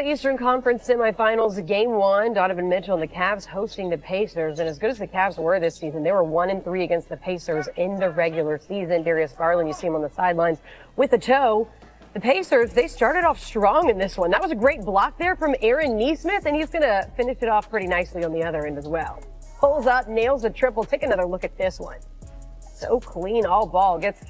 Eastern Conference semifinals, Game 1, Donovan Mitchell and the Cavs hosting the Pacers. And as good as the Cavs were this season, they were 1-3 against the Pacers in the regular season. Darius Garland, you see him on the sidelines with a toe. The Pacers, they started off strong in this one. That was a great block there from Aaron Nesmith, and he's going to finish it off pretty nicely on the other end as well. Pulls up, nails a triple. Take another look at this one. So clean, all ball. Gets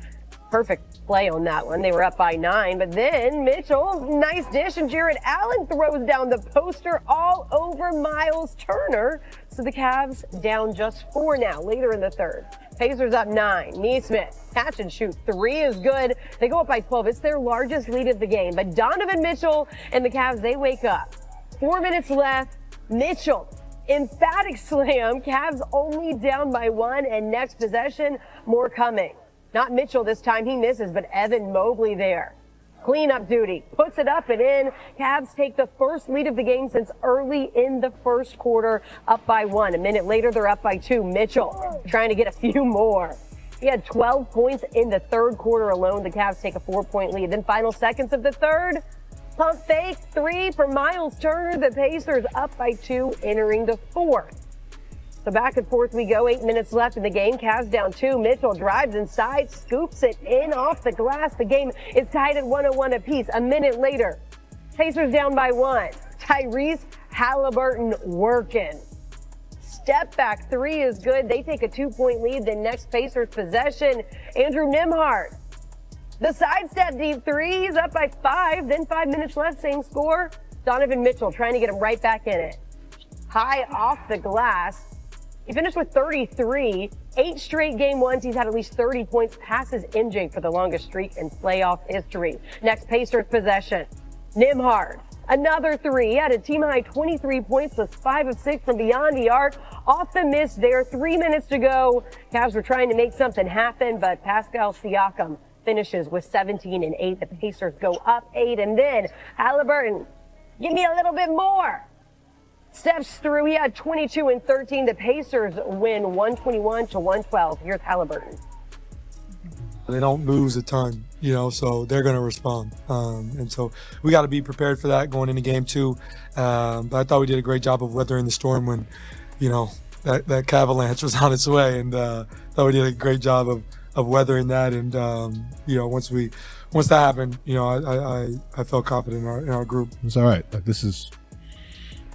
perfect play on that one. They were up by 9, but then Mitchell, nice dish, and Jared Allen throws down the poster all over Miles Turner. So the Cavs down just 4 now, later in the third. Pacers up 9. Nesmith, catch and shoot. 3 is good. They go up by 12. It's their largest lead of the game. But Donovan Mitchell and the Cavs, they wake up. 4 minutes left. Mitchell, emphatic slam. Cavs only down by 1, and next possession, more coming. Not Mitchell this time. He misses, but Evan Mobley there. Cleanup duty. Puts it up and in. Cavs take the first lead of the game since early in the first quarter, up by 1. A minute later, they're up by 2. Mitchell trying to get a few more. He had 12 points in the third quarter alone. The Cavs take a 4-point lead. Then final seconds of the third. Pump fake 3 for Miles Turner. The Pacers up by 2, entering the fourth. So back and forth we go. 8 minutes left in the game. Cavs down 2. Mitchell drives inside, scoops it in off the glass. The game is tied at 101 apiece. A minute later, Pacers down by 1. Tyrese Halliburton working. Step back 3 is good. They take a 2-point lead. The next Pacers possession, Andrew Nembhard. The sidestep deep 3. He's up by 5. Then 5 minutes left, same score. Donovan Mitchell trying to get him right back in it. High off the glass. He finished with 33, 8 straight game ones. He's had at least 30 points, passes MJ for the longest streak in playoff history. Next Pacers possession, Nembhard, another 3. He had a team-high 23 points, plus 5 of 6 from beyond the arc. Off the miss there, 3 minutes to go. Cavs were trying to make something happen, but Pascal Siakam finishes with 17 and 8. The Pacers go up 8, and then Halliburton, give me a little bit more. Steps through. He had 22 and 13. The Pacers win 121-112. Here's Halliburton. They don't lose a ton, so they're going to respond. And so we got to be prepared for that going into game 2. But I thought we did a great job of weathering the storm when, that Cavalanche was on its way. And thought we did a great job of weathering that. And, once that happened, I felt confident in our group. It's all right. This is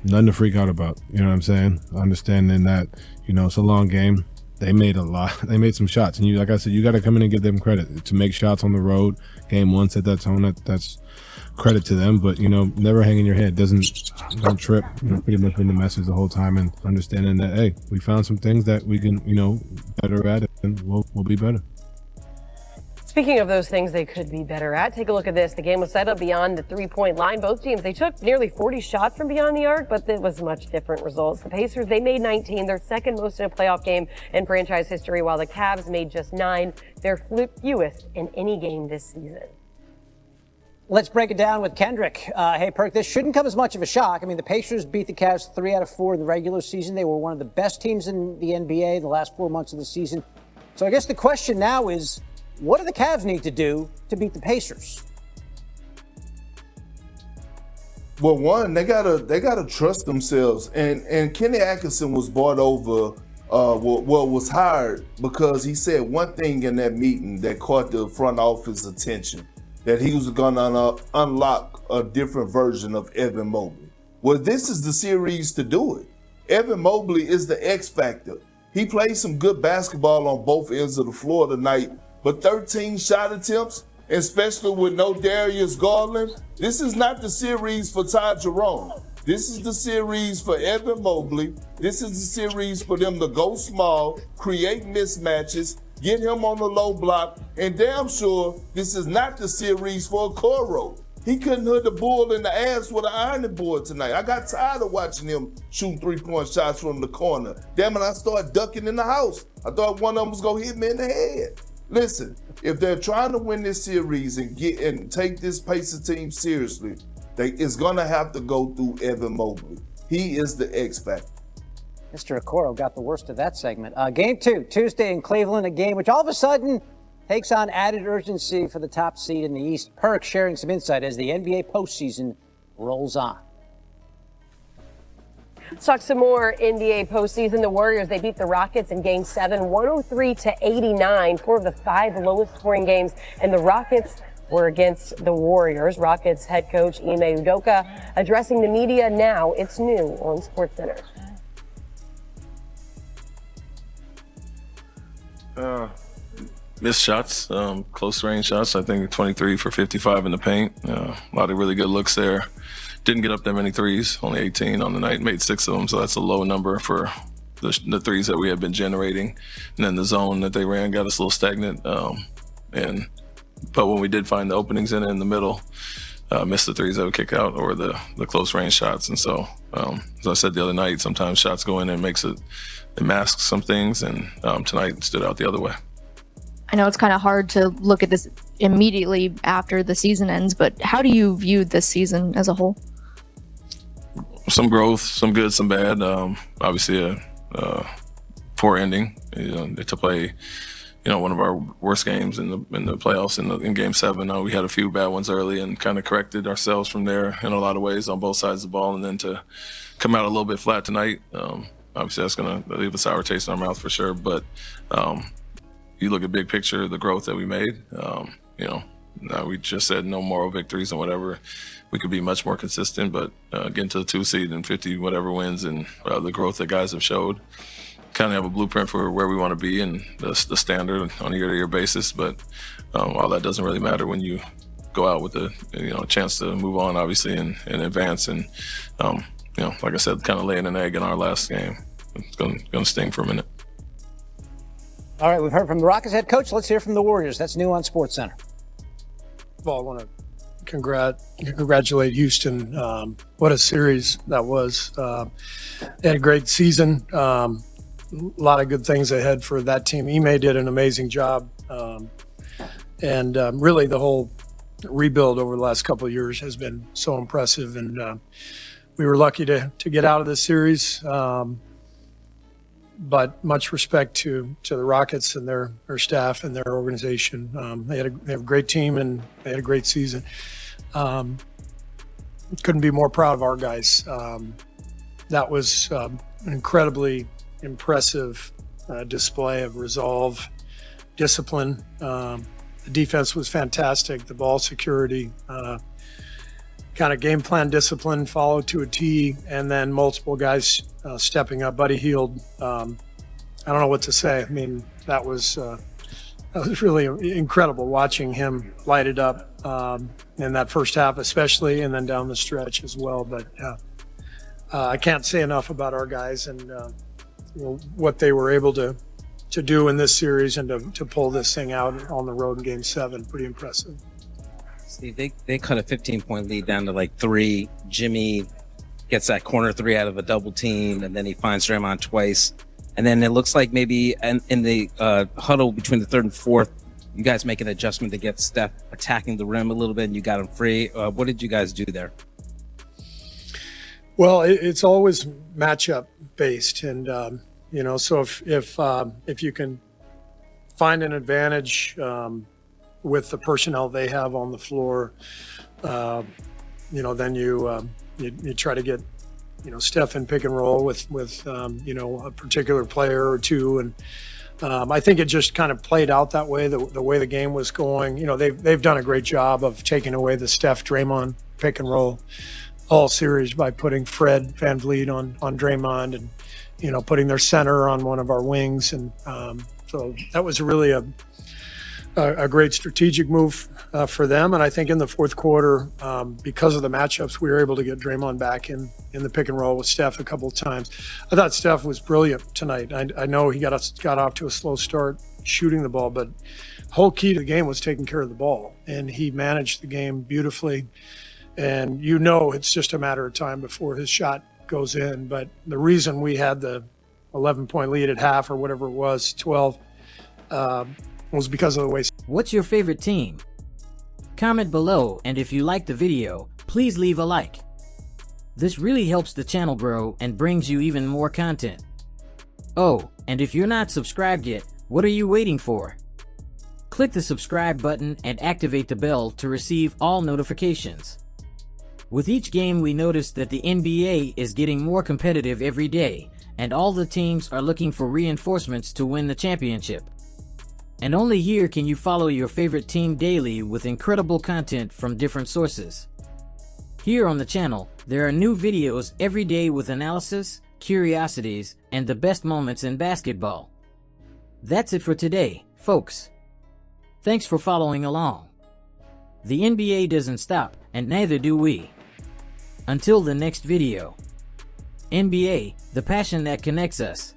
nothing to freak out about. You know what I'm saying? Understanding that, it's a long game. They made a lot. They made some shots. And like I said, you got to come in and give them credit. To make shots on the road, game 1 set that tone. That's credit to them. But, never hang in your head. Don't trip. Pretty much been the message the whole time, and understanding that, hey, we found some things that we can, better at it, and we'll be better. Speaking of those things they could be better at, take a look at this. The game was set up beyond the 3-point line. Both teams, they took nearly 40 shots from beyond the arc, but it was much different results. The Pacers, they made 19, their second most in a playoff game in franchise history, while the Cavs made just 9, their fewest in any game this season. Let's break it down with Kendrick. Hey, Perk, this shouldn't come as much of a shock. I mean, the Pacers beat the Cavs 3 out of 4 in the regular season. They were one of the best teams in the NBA the last 4 months of the season. So I guess the question now is, what do the Cavs need to do to beat the Pacers? Well, one, they gotta trust themselves. And Kenny Atkinson was brought over, was hired because he said one thing in that meeting that caught the front office attention, that he was gonna unlock a different version of Evan Mobley. Well, this is the series to do it. Evan Mobley is the X factor. He played some good basketball on both ends of the floor tonight. But 13 shot attempts, especially with no Darius Garland, this is not the series for Ty Jerome. This is the series for Evan Mobley. This is the series for them to go small, create mismatches, get him on the low block, and damn sure this is not the series for Okoro. He couldn't hit the bull in the ass with an ironing board tonight. I got tired of watching him shoot 3-point shots from the corner. Damn it, I started ducking in the house. I thought one of them was going to hit me in the head. Listen, if they're trying to win this series and take this Pacers team seriously, it's going to have to go through Evan Mobley. He is the X factor. Mr. Okoro got the worst of that segment. Game 2, Tuesday in Cleveland, a game which all of a sudden takes on added urgency for the top seed in the East. Perk sharing some insight as the NBA postseason rolls on. Let's talk some more NBA postseason. The Warriors, they beat the Rockets in Game 7, 103-89, 4 of the 5 lowest scoring games. And the Rockets were against the Warriors. Rockets head coach Ime Udoka addressing the media now. It's new on SportsCenter. Missed shots, close range shots. I think 23 for 55 in the paint. A lot of really good looks there. Didn't get up that many threes, only 18 on the night, made 6 of them. So that's a low number for the threes that we had been generating. And then the zone that they ran got us a little stagnant. But when we did find the openings in the middle, missed the threes that would kick out or the close range shots. And so, as I said the other night, sometimes shots go in and it masks some things. And tonight stood out the other way. I know it's kind of hard to look at this immediately after the season ends, but how do you view this season as a whole? Some growth, some good, some bad. Obviously a poor ending. To play, one of our worst games in the playoffs in Game 7. We had a few bad ones early and kind of corrected ourselves from there in a lot of ways on both sides of the ball, and then to come out a little bit flat tonight. Obviously that's going to leave a sour taste in our mouth for sure, but you look at big picture, the growth that we made, we just said no moral victories and whatever. We could be much more consistent, but getting to the 2 seed and 50 whatever wins and the growth that guys have showed, kind of have a blueprint for where we want to be and the standard on a year-to-year basis. But all that doesn't really matter when you go out with a chance to move on, obviously, and advance. And like I said, kind of laying an egg in our last game. It's going to sting for a minute. All right, we've heard from the Rockets head coach. Let's hear from the Warriors. That's new on SportsCenter. Well, I want to congratulate Houston. What a series that was. They had a great season. A lot of good things ahead for that team. Ime did an amazing job. And really the whole rebuild over the last couple of years has been so impressive. And we were lucky to get out of this series. But much respect to the Rockets and their staff and their organization. They have a great team and they had a great season. Couldn't be more proud of our guys. That was an incredibly impressive display of resolve, discipline. The defense was fantastic. The ball security, kind of game plan discipline followed to a T, and then multiple guys stepping up. Buddy Hield, I don't know what to say. I mean, that was really incredible watching him light it up in that first half especially, and then down the stretch as well. But I can't say enough about our guys and what they were able to do in this series and to pull this thing out on the road in Game 7. Pretty impressive. See, they cut a 15-point lead down to like 3. Jimmy gets that corner 3 out of a double team, and then he finds Draymond twice. And then it looks like maybe in the huddle between the 3rd and 4th, you guys make an adjustment to get Steph attacking the rim a little bit, and you got him free. What did you guys do there? Well, it's always matchup based, and so if you can find an advantage with the personnel they have on the floor, then you try to get Steph in pick and roll with a particular player or two, and I think it just kind of played out that way. The way the game was going, they've done a great job of taking away the Steph Draymond pick and roll all series by putting Fred VanVleet on Draymond and putting their center on one of our wings, and so that was really a great strategic move for them. And I think in the fourth quarter, because of the matchups, we were able to get Draymond back in the pick and roll with Steph a couple of times. I thought Steph was brilliant tonight. I know he got off to a slow start shooting the ball, but the whole key to the game was taking care of the ball, and he managed the game beautifully. And it's just a matter of time before his shot goes in. But the reason we had the 11-point lead at half or whatever it was, 12, was because of the way. What's your favorite team? Comment below, and if you liked the video, please leave a like. This really helps the channel grow and brings you even more content. Oh, and if you're not subscribed yet, what are you waiting for? Click the subscribe button and activate the bell to receive all notifications. With each game, we notice that the NBA is getting more competitive every day, and all the teams are looking for reinforcements to win the championship. And only here can you follow your favorite team daily with incredible content from different sources. Here on the channel, there are new videos every day with analysis, curiosities, and the best moments in basketball. That's it for today, folks. Thanks for following along. The NBA doesn't stop, and neither do we. Until the next video. NBA, the passion that connects us.